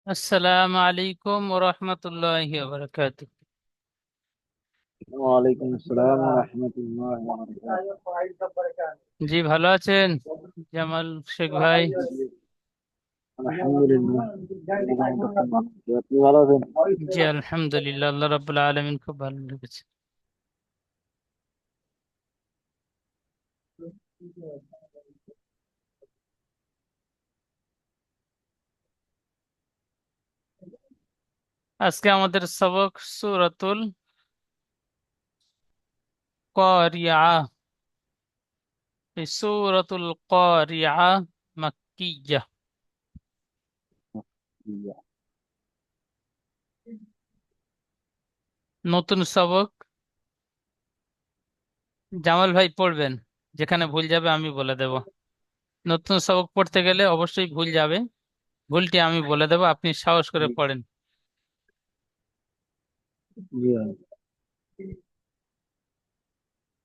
আসসালামু আলাইকুম ওয়া রাহমাতুল্লাহি ওয়া বারাকাতুহু। ওয়ালাইকুম আসসালাম ওয়া রাহমাতুল্লাহি ওয়া বারাকাতুহু। জি, ভালো আছেন জামাল শেখ ভাই? আলহামদুলিল্লাহ। আপনি ভালো আছেন? জি, আলহামদুলিল্লাহ, আল্লাহ রাব্বুল আলামিন খুব ভালো লেগেছে। আজকে আমাদের সবক সূরাতুল ক্বারিআ। এই সূরাতুল ক্বারিআ মাক্কিয়্যাহ, জি। নতুন সবক। জামাল ভাই পড়বেন, যেখানে ভুল যাবে আমি বলে দেব। নতুন সবক পড়তে গেলে অবশ্যই ভুল যাবে, ভুলটি আমি বলে দেব, আপনি সাহস করে পড়েন। জি।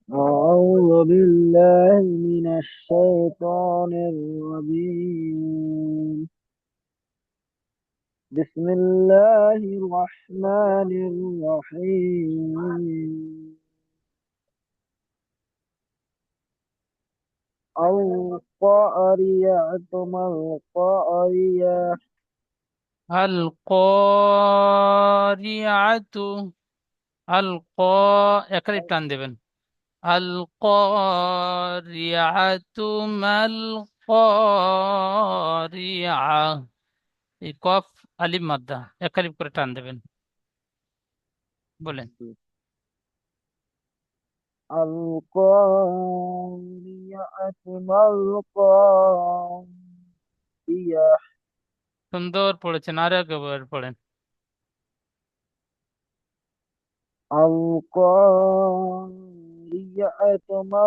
أعوذ بالله من الشيطان الرجيم. بسم الله الرحمن الرحيم. القارية ما القارية. আল ক্বারিআতু, আল ক একালি টান দেবেন। আল ক্বারিআতু মাল ক্বারিআ। এই কফ আলিফ মাদ্দা, একালিফ করে টান দেবেন। বলেন। القارية ما القارية. সুন্দর পড়েছেন, আর একবার পড়েন। القارية ما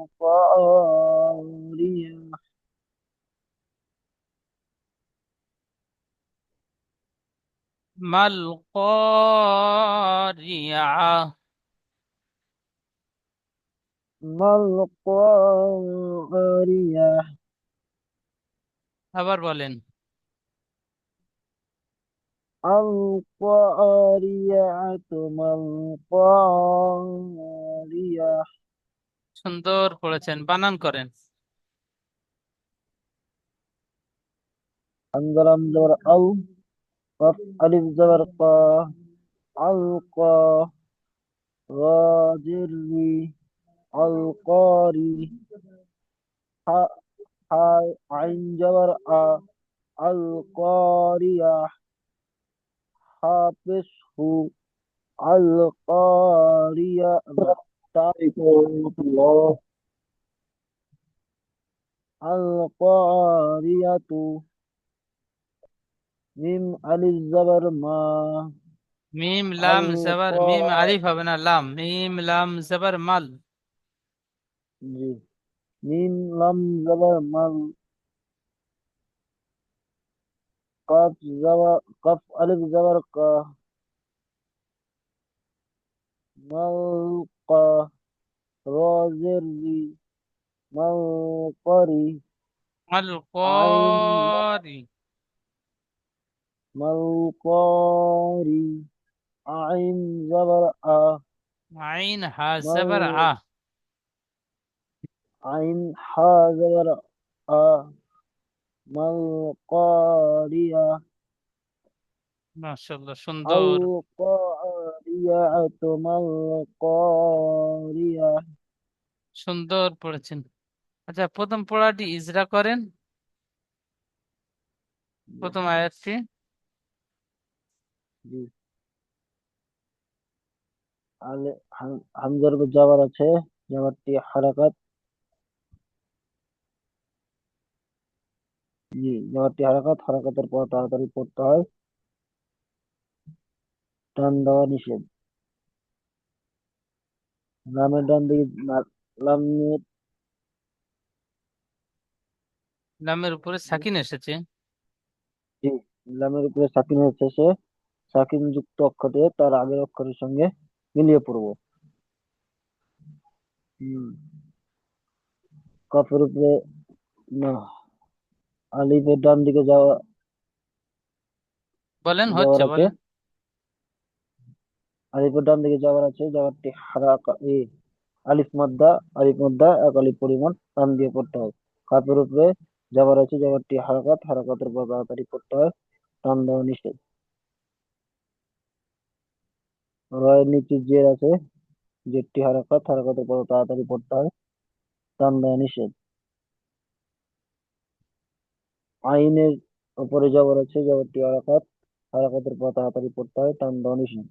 القارية. মাল ক্বারিআ। ما القارية. আবার বলেন। القارية ما القارية. সুন্দর পড়েছেন, বানান করেন। أنزل أنزل قف ألف زبر قا. القا. غادري. القاري. ح ح عين جبر القارية. حافظه. القارية. عليكم ورحمة الله. القارية. ميم ألف زبر ما. মিম লাম জবর মিম, القا. আলিফ হবে না, লাম। মিম লাম জবর মাল। جي. ميم لم زبر مل. قاف زبر قف ألف زبر قا. ملقى. را زري. ملقري. আল عين. ক্বারি। ملقاري. عين زبر আইন হা জবর مل. আ। عين حا زبر ملقارية. মাশাআল্লাহ, সুন্দর। القارية ما القارية. সুন্দর পড়েছেন। আচ্ছা, প্রথম পড়াটি ইজরা করেন, প্রথম আয়াতটি। জি। হামজার উপর জাবার আছে। জাবারটি হারাকাত। জি। জাবারটি হারাকাত, হারাকাতের পর তাড়াতাড়ি পড়তে হয়। টান দেওয়া নিষেধ। লামের ডান দিকে লামের। লামের উপরে সাকিন এসেছে। জি। লামের উপরে সাকিন হচ্ছে, সে সাকিন যুক্ত অক্ষর দিয়ে তার আগের অক্ষরের সঙ্গে মিলিয়ে পড়বো। হুম। কফের উপরে না, আলিফের ডান দিকে যাওয়া বলেন, জবর হচ্ছে আছে, বলেন। আলিফের ডান দিকে জবর আছে, জবরটি হারাকা আলিফ মাদ্দা, আলিফ মাদ্দা এক আলিফ পরিমাণ টান দিয়ে পড়তে হয়। কাপের উপরে জবর আছে, জবরটি হারাকাত, হারাকাতের পর তাড়াতাড়ি পড়তে হয়, টান দেওয়া নিষেধ। রয়ের নিচে জের আছে, জেরটি হারাকাত, হারাকাতের পর তাড়াতাড়ি পড়তে হয়, টান দেওয়া নিষেধ। আইনের উপরে জবর আছে, জবরটি হারাকাত, হারাকাতের পর তাড়াতাড়ি পড়তে হয়, টান দেওয়া নিষেধ।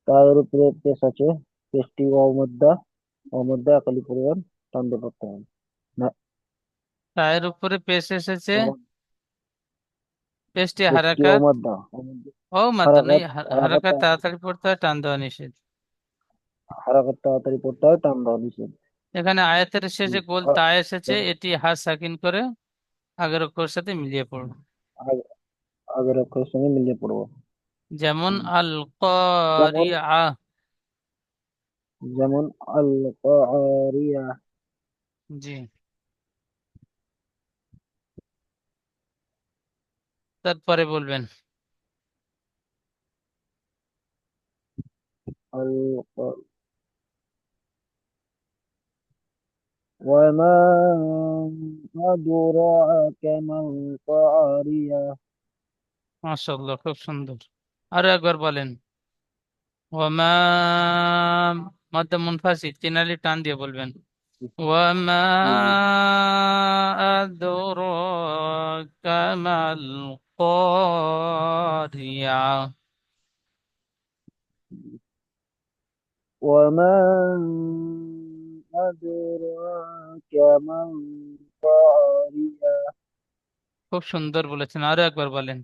তার উপরে পেশ আছে, পেশটি অমদ্দা, অমদ্দা এক আলিফ পরিমাণ টান দিয়ে পড়তে হয়। না, তায়ের উপরে পেশ এসেছে, পেশটি পেশটি হারাকাত। অমদ্দা, ও মাত্র নেই, হারাকাত, হারাকাত, হারাকাত তাড়াতাড়ি পড়তে হয়, টান দেওয়া নিষেধ। হারাকাত তাড়াতাড়ি পড়তে হয়, টান দেওয়া নিষেধ। এখানে আয়াতের শেষে গোল আর তা এসেছে, এটি হাত সাকিন করে আগের অক্ষরের সাথে মিলিয়ে পড়বে। আগে- আগের অক্ষরের সঙ্গে মিলিয়ে পড়বো। যেমন হুম। আল যেমন, কারিআ। যেমন আল কারিয়া, জি, তারপরে বলবেন। আল وما أدراك ما القارية. মাশাআল্লাহ, খুব সুন্দর। আরো একবার বলেন। ওয়ামা, মাদ্দা মুনফাসিল, তিন আলিফ টান দিয়ে বলবেন। ওয়ামা জি, আদরাকা মাল কারিয়া। জি। وما أدراك ما القارية. খুব সুন্দর বলেছেন, আরো একবার বলেন।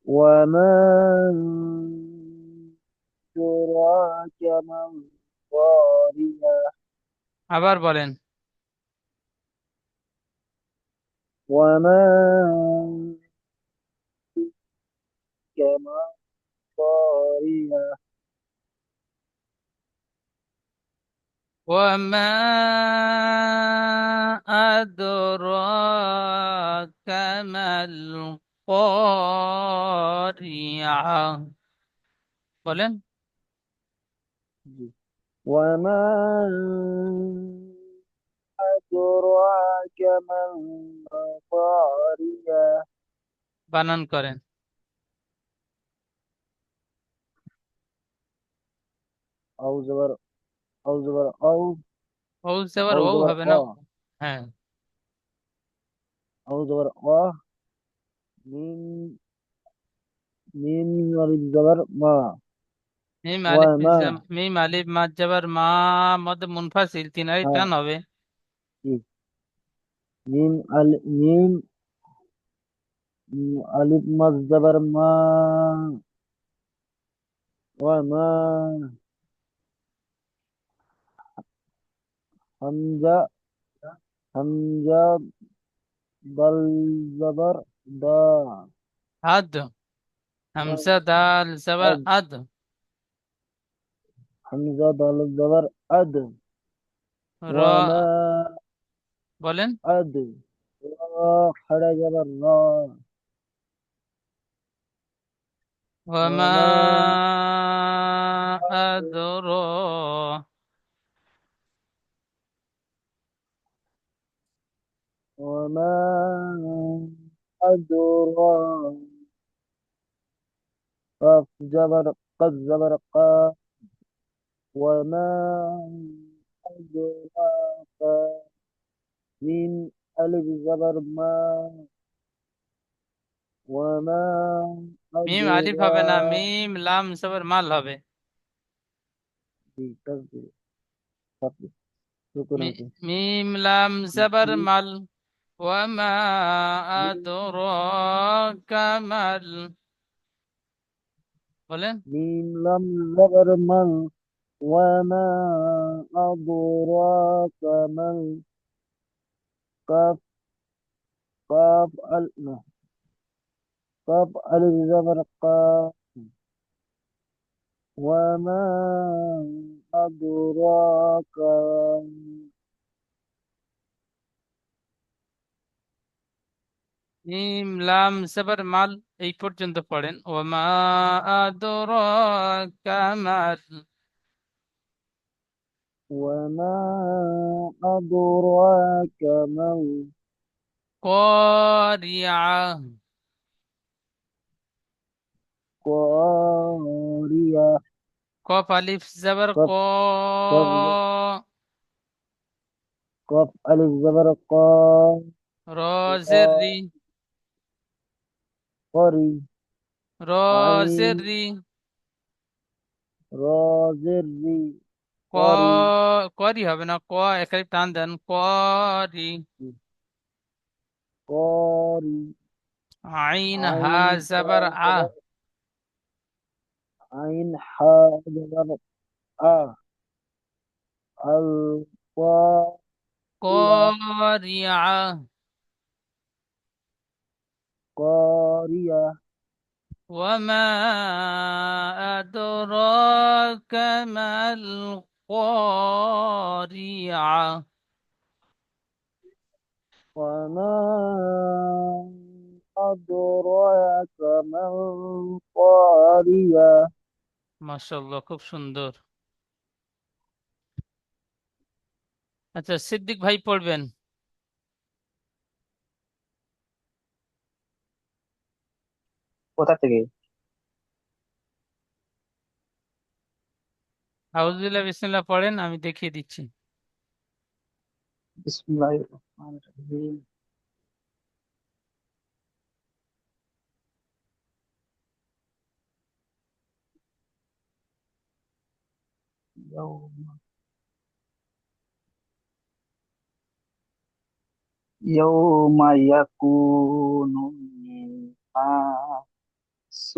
وما أدراك ما القارية. আবার বলেন। وما أدراك ما القارية. وما أدراك ما القارعة، বলেন। জি। وما أدراك ما القارية. বানান করেন। أو زبر، أو زبر أو، ও সেবার أو ও زبر হবে না। آ، হ্যাঁ। أو زبر آ. ميم، ميم ألف زبر ما. وما. মিম আলিফ মাদ জাবার মা, মদ মুনফাসিল, তিন আলিফ ها. টান হবে। إيه. ميم ميم، ألف مد زبر ما. وما. همزة، همزة دال زبر دا. আদ, হামসা দাল জবর أد. আদ। حمزة دال زبر أد. র, وما বলেন। أد. را خرج زبر را. ওয়ামা وما أد. আদরো, وما أدرى. قاف زبر، قد زبر قاف. وما أدراك. ميم ألف زبر ما. وما মিম আলিফ হবে না, أدراك. মিম লাম জবর মাল হবে। تصديق. تصديق. شكرا لك. মিম লাম জবর মাল। ওয়ামা আদরাকা মাল, বলেন। ميم لم زبر من. وما أدراك من. قاف، قاف قاف ألف زبر قاف. وما أدراك. মিম লাম জবর মাল, এই পর্যন্ত পড়েন। ওমা আদরাকা মাল وما أدراك ما قارعة القارية কফ আলিফ জবর ক قف قف قف ألف زبر قا র জের রি قا قري র জের عين রি را زر ري ক قري করি হবে না, ক একাই টান দেন, করি। قاري আইন হা عين জবর আ عين حاء زبر آ القارية قارعة قارية وما أدراك ما القارعة وما أدراك ما القارية মাশাআল্লাহ, খুব সুন্দর। আচ্ছা, সিদ্দিক ভাই পড়বেন। কোথা থেকে? আউযুবিল্লাহ বিসমিল্লাহ পড়েন, আমি দেখিয়ে দিচ্ছি। বিসমিল্লাহির রহমানির রহিম يوم يوم يكون الناس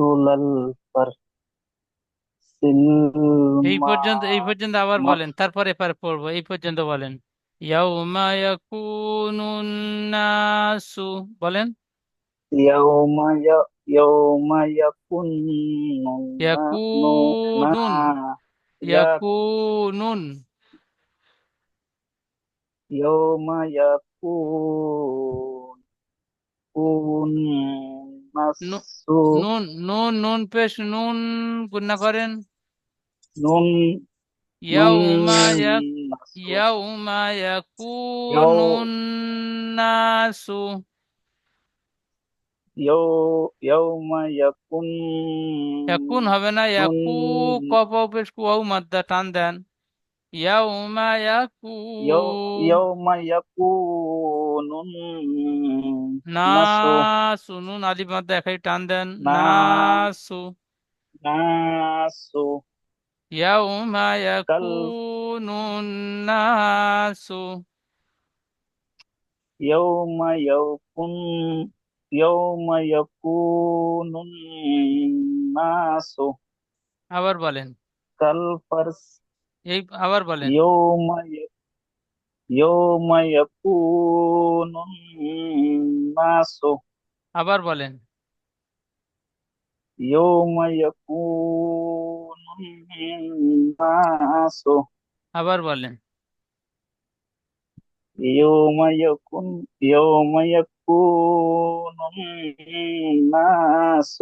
এই পর্যন্ত আবার বলেন, كالفرس তারপরে এপারে পড়বো। এই পর্যন্ত বলেন। ইয়াউমা ইয়াকুনুন নাসু, বলেন। يوم يوم يكون ইয়াকুনুন يك ইয়াকুনুন يوم يكون নু- الناس নুন নুন নুন পেশ নুন গুণা করেন। نون نون ইয়াউমা ইয়াক مكسور ইয়াউমা يو ইয়াকুনুন নাসু يوم يكون ইয়াকুন হবে না, ইয়াকু نون কফ পেশ কুয়াউ মাদ্দা টান দেন। ইয়াউমা ইয়াকু يوم يكون الناس নাসু, নুন আলিফ মাদ্দা একাই টান দেন। نا- নাসু ناس ইয়াউমা كال ইয়াকুনুন নাসু। يوم يكون يوم يكون الناس আবার বলেন। كالفرس এই আবার বলেন। يوم يوم يكون الناس আবার বলেন। يوم يكون الناس আবার বলেন। يوم يكون الناس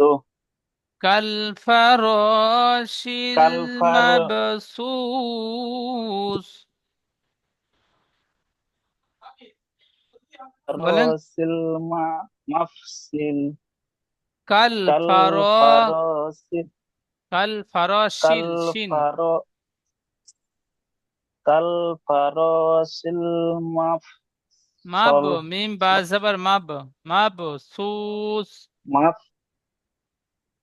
কাল ফারাশিল كالفرس মাবসুস, বলেন। المفصل কাল ফারা كالفرس কাল ফারাশিল শিন كالفر كالفراش মাব, المفصل মিম বা জবর মাব, মাব সুস, مف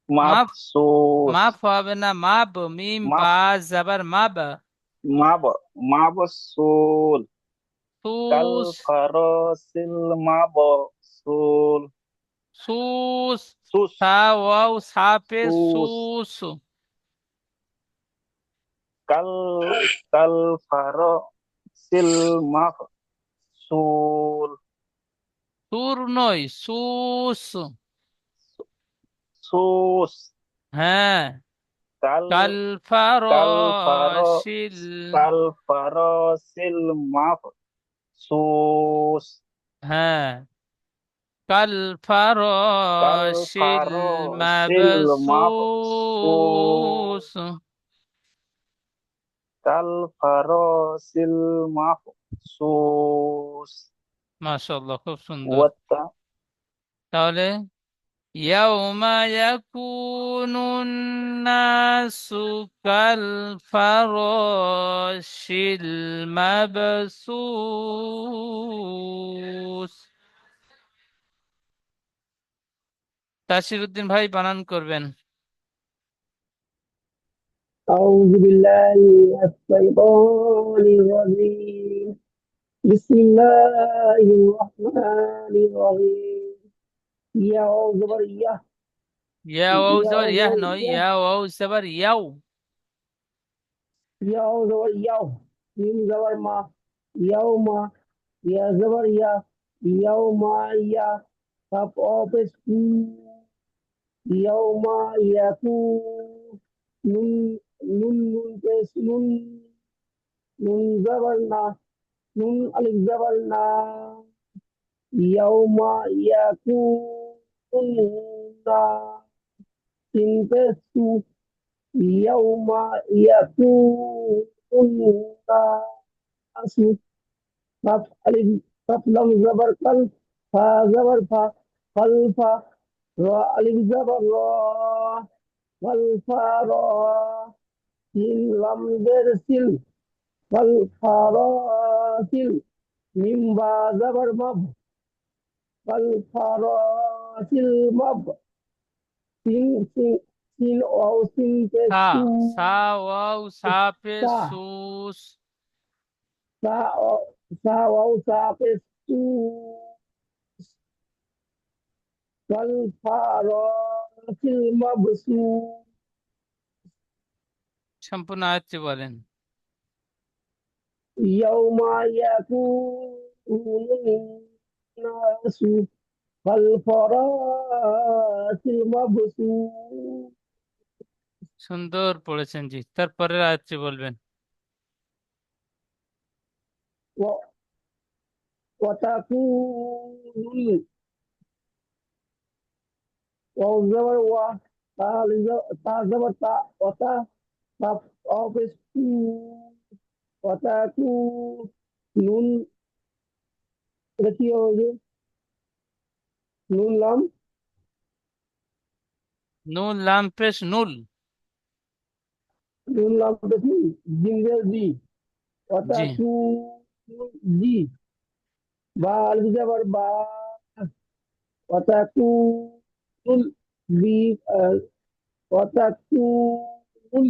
মাফ مفصوص মাফ হবে না, মাব মিম বা مف জবর মাব مب مبصول সুস كالفراش المبصول সুস سوس সা ওয়াও সাপে سوس সুস। كال كالفراش المفصول সুর নয়, সুস। سوس হ্যাঁ। كال কাল كالفرا ফারাশিল, كالفراش المفصوص হ্যাঁ। কাল ফারাশিল كالفراش মাবসুস। المبثوث كالفراش المبثوث মাশাআল্লাহ, খুব সুন্দর। والت... তাহলে ইয়াউমা ইয়াকুনুন নাসু কাল ফারাশিল মাবসুস। তাসির উদ্দিন ভাই বানান করবেন। أعوذ بالله من الشيطان الرجيم بسم الله الرحمن الرحيم يا زبر يا ইয়া ওয়াও يا জবর ইয়াহ زبر নয়, يا ইয়া ওয়াও জবর ইয়াও। يا زبر يا ميم زبر ما يوم يا زبر يا يوم يا كف أوفيس يوم يكون نون نون نون بس نون نون زبر نا نون ألف زبر نا يوم يكون الناس يوم يكون الناس قف ألف قف لام زبر قل فا زبر فا قل فا را ألف زبر را قل فا را سين لام زر سل قل فا را سل ميم با زبر مب قل فا را سل مب سين سين سين أو سين সা تسو সা ওয়াও সা পে سا সুস। سا أو سا أو سا تسو كالفراش المبثوث সম্পূর্ণ আয়াতটি বলেন। يوم يكون الناس كالفراش المبثوث সুন্দর পড়েছেন জি, তারপরের আয়াতটি বলবেন। و- وتكون وزبر و تا زبر تا وتا كف أوفيس وتكون نون ركي होगी नून लाम নুন লাম পেশ নুল। नून लाम पे जिंगल जी জি। وتكون जी با अलग जबर बा وتكون बी وتكون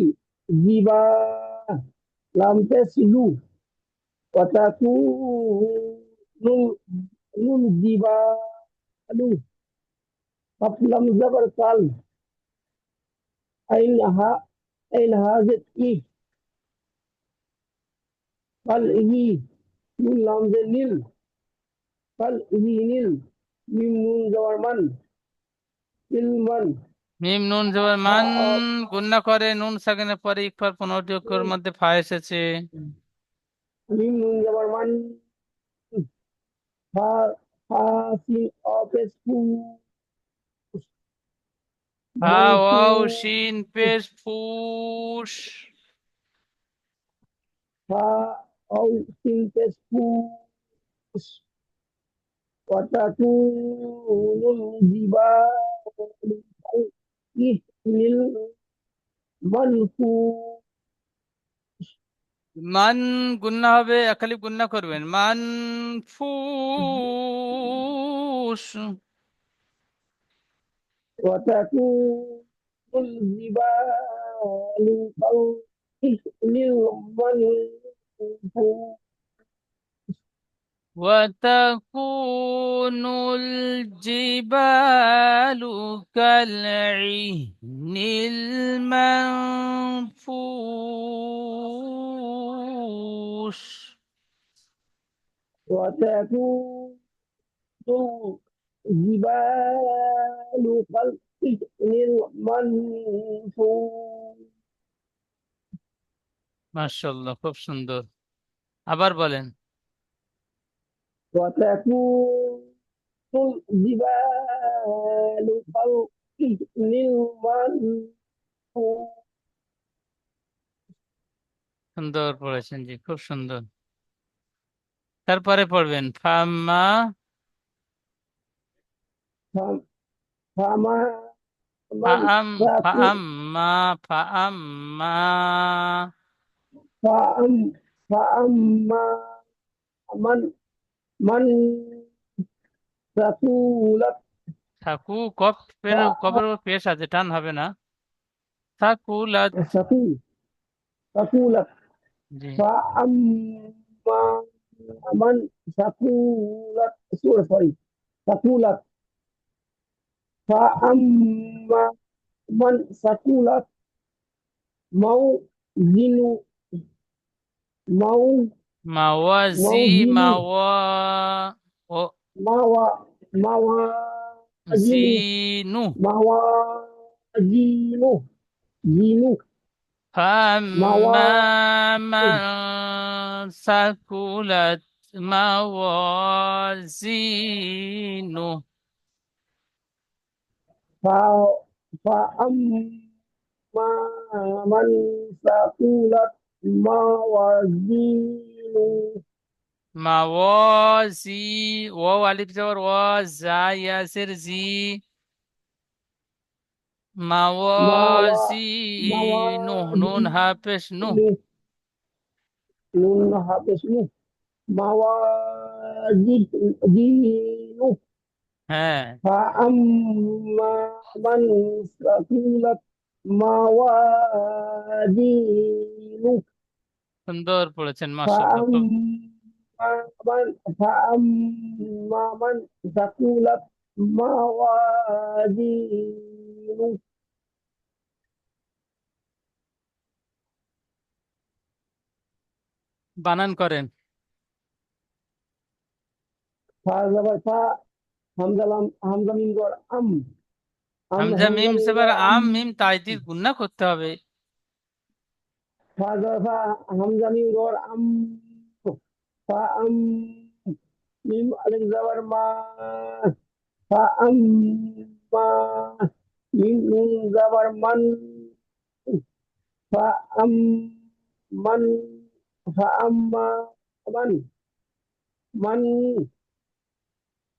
जीबा लाम पे सिलू وتكون نون जीबा अलू कपलम जबर कल ऐन हा ऐन हाजिर ई कल ई नून लाम जे नील कल ई नील मीम नून जबर मन इल्मन মিম নুন জবর हा মান, গুণনা করে নুন সাকিনের পরে ইকফার 15টি অক্ষরের মধ্যে ফা এসেছে। मीम नून जबर मन फा फा सीन ऑफिस फू ফা मनफू ওয়াও শিন পেশ ফুস। फा औ सीन पेस फू وتكون الجبال كالإهن المنفوش মান গুণনা হবে, একালিপ গুণনা করবেন, মান ফুস। وتكون الجبال كالإهن المنفوش وتكون الجبال كالعهن المنفوش. وتكون الجبال كالإهن المنفوش মাশাআল্লাহ, খুব সুন্দর। আবার বলেন। وتكون الجبال كالعهن المنفوش সুন্দর পড়েছেন জি, খুব সুন্দর। তারপরে পড়বেন ফাম্মা। فما من ফাআম سقوا ফাআম্মা ফাআম্মা فأم فأما من من ثقولت থাকু কফের কফের উপর পেশ আছে, টান হবে না। থাকুলাত। ثقول ثقولت জি। فأما من ثقولت سوري ثقولت فأما من ثقولت موزن مو মাওয়াজি موزن মাওয়া ও مو موازين জিনু। موازين زين فأما موازين من ثقلت موازينه. ف- فأما من ثقلت موازينه موازي واو ألف زبر زا ياسر زي موا موازينه نون هابش نو. موازينه نون حافظ موازينه হ্যাঁ, فأما من ثقلت موازينه সুন্দর পড়েছেন মাশাআল্লাহ, খুব। فأما من ثقلت موازينه বানান করেন। فزبر همزة من جور হামজা همزة মিম من সেবার جور আম মিম তাইদিদ গুন্না করতে হবে। فزبر همزة من جور فأم ميم ألف زبر ما فأما ميم نون زبر من فأمن فأما من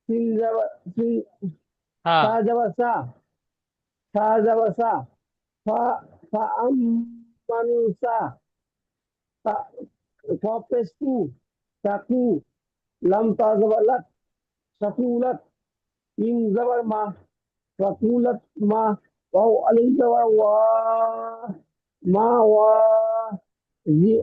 سين زبر سين হ্যাঁ, سا زبر سا زبر ف فأمن سا فبستو تكو لم تزبر لك سكولت من زبر ما سكولت ما واو ألف زبر ما زي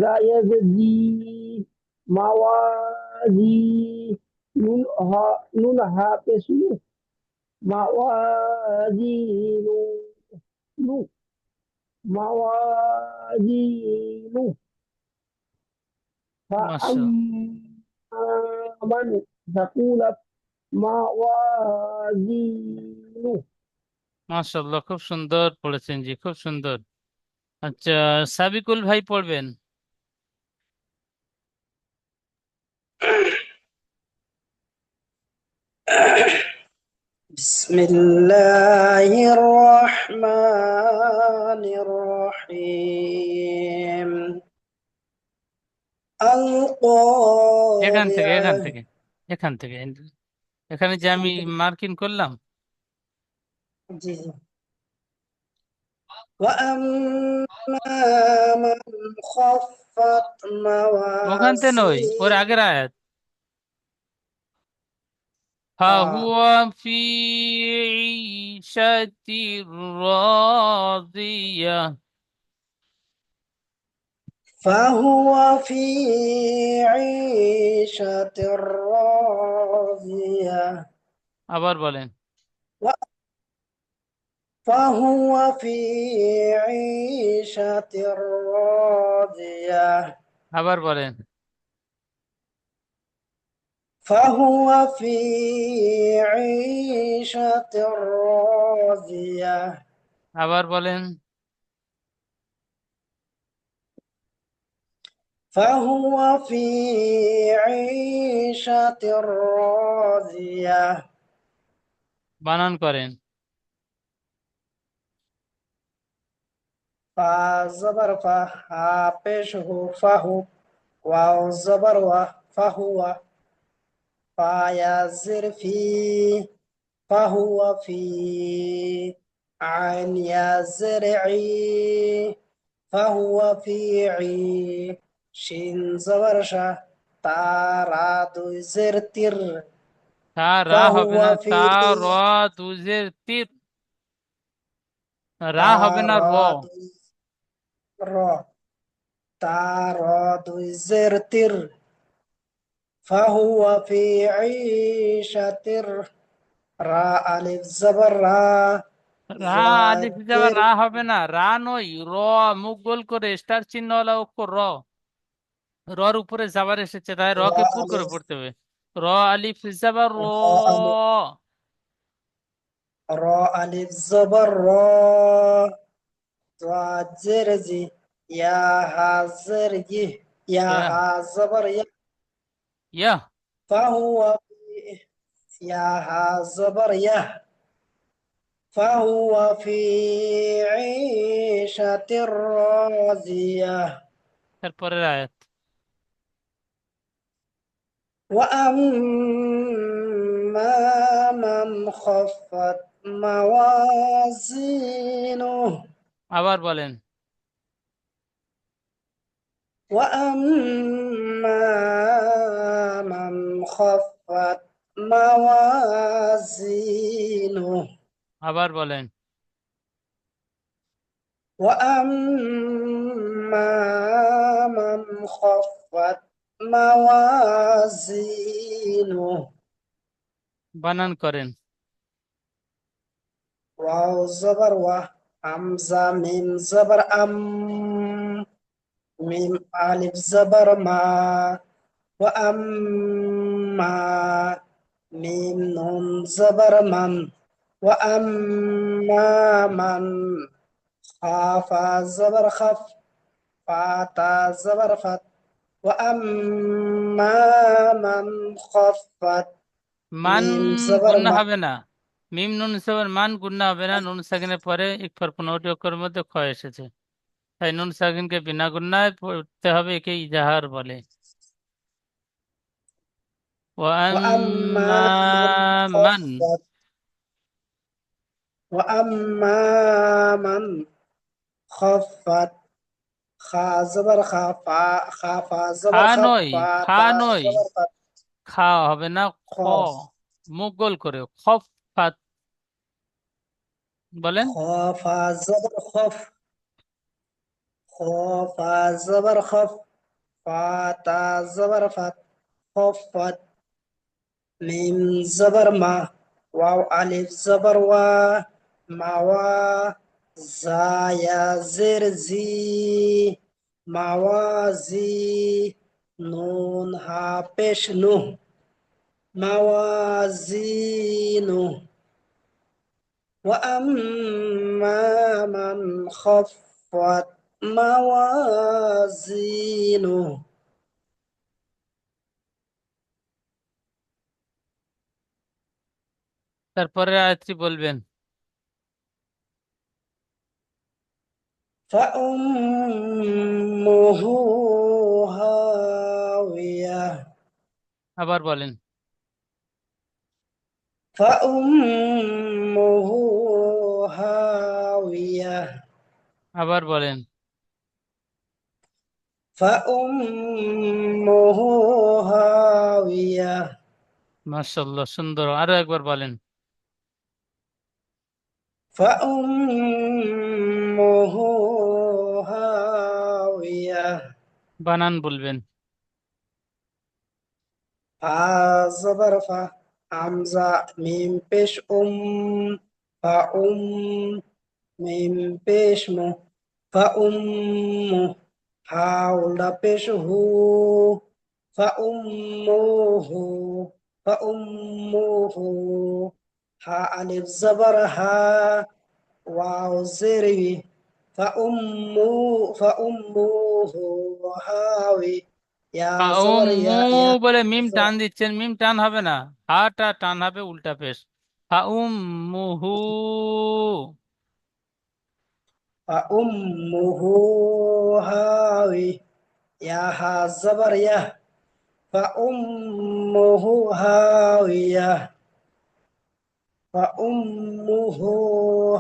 زي زي موازي نون ها بسنو موازين نو موازين فأما من ثقلت موازينه মাশাআল্লাহ, খুব সুন্দর পড়েছেন জি, খুব সুন্দর। আচ্ছা, সাবিকুল ভাই পড়বেন। بسم الله الرحمن الرحيم এখান থেকে القارعة এখান থেকে এখান থেকে এখানে যে আমি মার্কিং করলাম, وأما من خفت ওখানতে নয়, ওর موازين আগের আয়াত। فهو في عيشة راضية। فهو في عيشة راضية আবার বলেন। فهو في عيشة راضية আবার বলেন। فهو في عيشة راضية আবার বলেন। فهو في عيشة راضية বানান করেন। فا زبر فا ها پیش ہو فهو واو زبر وا فهو فا یا زر في فهو في عين يا زرعي فهو في عي شين زبر شا تارا دو زر تر তা রা হবে فهو না, في তা র দুজের তীর, রা হবে না র। تارا دو را تارا دو زر تر فهو في عيشة را ألف زبر را রা আলিফ যাবার زاتر রা হবে না, রা নয় র। মুখ গোল করে স্টার চিহ্নওয়ালা অক্ষর র, রর উপরে জাবার এসেছে, তাই را রকে পুর করে ألف পড়তে হবে। র আলিফ জাবার র। را ألف را ألف زبر را زرزي يا هازر يا ইয়া ها زبر يا ইয়া فهو يا ها زبر يا فهو في عيشة راضية তারপরের আয়াত। وأما من خفت موازينه আবার বলেন। وأما من خفت موازينه আবার বলেন। وأما من خفت موازينه বানান করেন। واو زبر و همزة ميم زبر ميم ألف زبر ما وأما ميم نون زبر من وأما من خاف زبر خف فاتا زبر فت وأما من خفت মান ميم زبر গুন্না ما হবে না, মিম নুন হিসাবে মান গুন্না হবে না। নুন সাকিনের পরে ইকফার 15টি অক্ষরের মধ্যে খ এসেছে, তাই নুন সাকিনকে বিনা গুন্নায় পড়তে হবে, একে ইজাহার বলে। ওয়াম্মা وأما من মান خفت وأما من خفت خا زبر خا فا خا فا খা زبر خف নয়, فا খা تا নয়, زبر فت খা হবে না, খ। خاف মুখ গোল করে খফ ফাত বলেন। خاف زبر خف خاف زبر خف فا تا زبر فت خفت ميم زبر ما واو ألف زبر وا موا زايا زر زي موازي نون ها پیش نو موازينه وأما من خفت موازينه তারপরের আয়াতটি বলবেন। فأمه هاوية আবার বলেন। فأمه هاوية আবার বলেন। فأمه هاوية মাশাআল্লাহ, সুন্দর। আরো একবার বলেন। فأمه هاوية বানান বলবেন। فا زبر فا همزة ميم پیش فأم ميم پیش مو فأمه حاول پیش هو فأمه فأمه ها ألف زبر ها واو زروي فأمه هاوي يا زبر ফাউম্মু يا يا বলে মিম টান দিচ্ছেন, মিম টান হবে না, হাটা টান হবে উল্টা পেশ। ফাউম্মুহু। فأمه هاوي يا ها زبر يا فأمه هاوية فأمه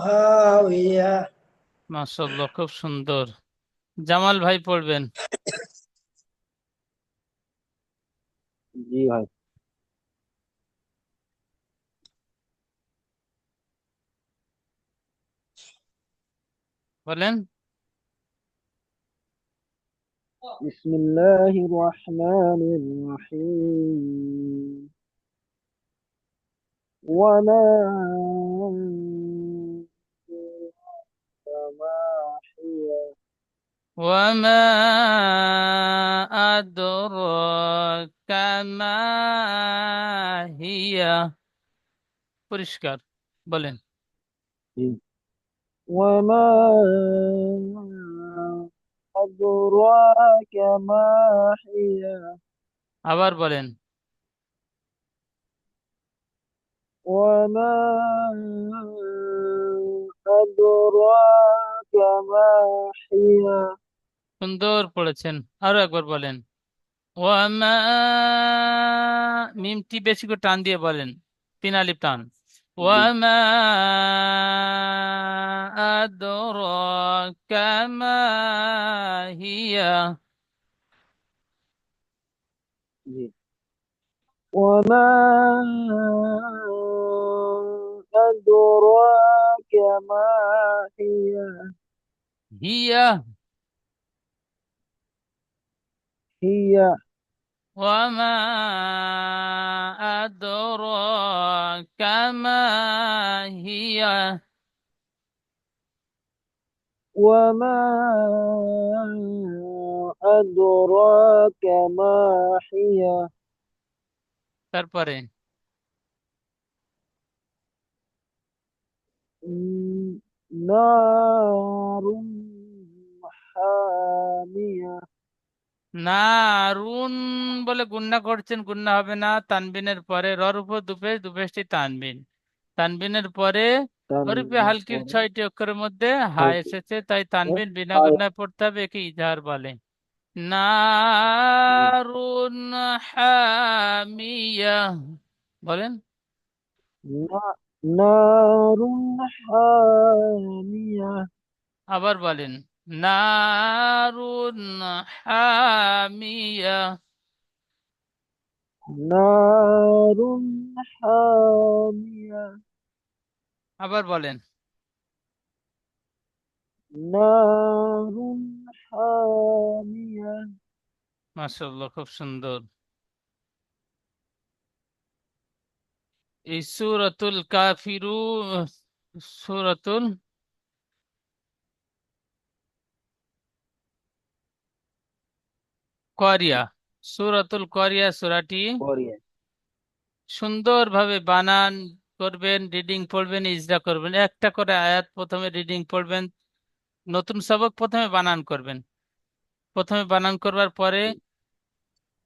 هاوية মাশাআল্লাহ, খুব সুন্দর। জামাল ভাই পড়বেন। জি ভাই। বলেন। বিসমিল্লাহির রহমানির রহিম। ওয়ামা মা হিয়া ওয়ামা আদরাকা মা হিয়া। পরিষ্কার বলেন। وما أدراك ما هي আবার বলেন। وما أدراك ما هي সুন্দর পড়েছেন, আরো একবার বলেন। ওয়ামা, মিমটি বেশি করে টান দিয়ে বলেন, তিন আলিফ টান। জি ওয়ামা আদরাকা মা হিয়া। জি وما أدراك ما هي হিয়া। هي ওয়ামা আদরাকা মা হিয়া। وما أدراك ما هي তারপরে نار حامية নারুন বলে গুন্না করছেন, গুন্না হবে না। তানবিনের পরে রর উপর দুপেশ, দুপেশটি তানবিন। তানবিনের পরে হরফে তানবিনের হালকির পরে 6টি অক্ষরের মধ্যে হা হালকা এসেছে, তাই তানবিন বিনা হায় গুন্নায় পড়তে হবে, একে ইজহার বলে। নারুন হামিয়া। বলেন। نار حامية আবার বলেন। নারুন হামিয়া। نار حامية আবার বলেন। نار حامية মাশাআল্লাহ, খুব সুন্দর। এই সূরাতুল কাফিরুন, সূরাতুল করিয়া, সূরাতুল করিয়া সূরাটি কোরিয়া সুন্দরভাবে বানান করবেন, রিডিং পড়বেন, ইজরা করবেন। একটা করে আয়াত প্রথমে রিডিং পড়বেন। নতুন সবক প্রথমে বানান করবেন, প্রথমে বানান করবার পরে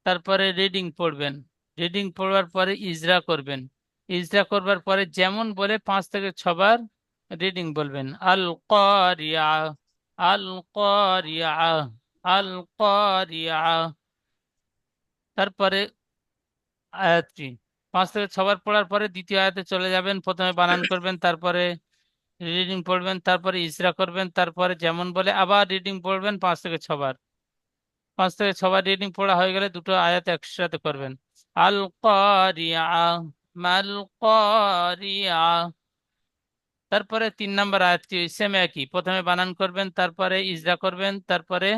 তারপরে রিডিং পড়বেন। রিডিং পড়বার পরে ইজরা করবেন। ইজরা করবার পরে যেমন বলে 5 থেকে 6 বার রিডিং বলবেন। আল কারিয়া, আল কারিয়া, আল কারিয়া। তারপরে আয়াতটি 5 থেকে 6 বার পড়ার পরে দ্বিতীয় আয়াতে চলে যাবেন, প্রথমে বানান করবেন, তারপরে রিডিং পড়বেন, তারপরে ইসরা করবেন, তারপরে যেমন বলে আবার রিডিং পড়বেন 5 থেকে 6 বার। 5 থেকে 6 বার রিডিং পড়া হয়ে গেলে দুটো আয়াত একসাথে করবেন। আল কারিয়া, মাল কারিয়া। তারপরে 3 নম্বর আয়াতটি সেম একই, প্রথমে বানান করবেন, তারপরে ইসরা করবেন, তারপরে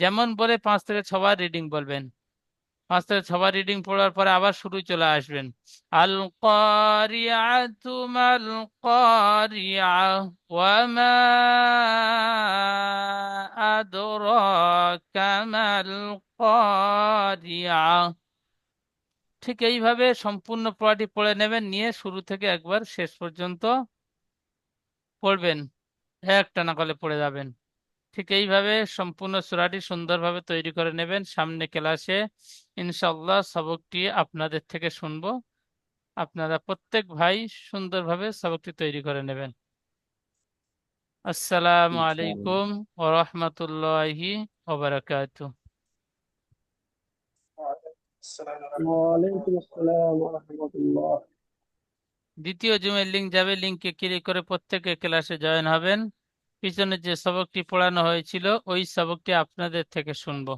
যেমন বলে 5 থেকে 6 বার রিডিং বলবেন। 5 থেকে 6 বার রিডিং পড়ার পরে আবার শুরু চলে আসবেন। আল কারিয়াতু মাল কারিয়া ওয়া মা আদরাকা মাল কারিয়া। ঠিক এইভাবে সম্পূর্ণ পড়াটি পড়ে নেবেন, নিয়ে শুরু থেকে একবার শেষ পর্যন্ত পড়বেন। একটানা করে পড়ে যাবেন। ঠিক এইভাবে সম্পূর্ণ সূরাটি সুন্দরভাবে তৈরি করে নেবেন। সামনে ক্লাসে ইনশাআল্লাহ সবকটি আপনাদের থেকে শুনবো। আপনারা প্রত্যেক ভাই সুন্দরভাবে সবকটি তৈরি করে নেবেন। আসসালামু ইনশাআল্লাহ। আলাইকুম ওয়া রাহমাতুল্লাহি ওয়া বারাকাতুহু। ওয়ালাইকুম আসসালাম ওয়া রাহমাতুল্লাহ। দ্বিতীয় জুমের লিংক যাবে, লিংকে ক্লিক করে প্রত্যেকে ক্লাসে জয়েন হবেন। পিছনে যে সবকটি পড়ানো হয়েছিল ওই সবকটি আপনাদের থেকে শুনবো।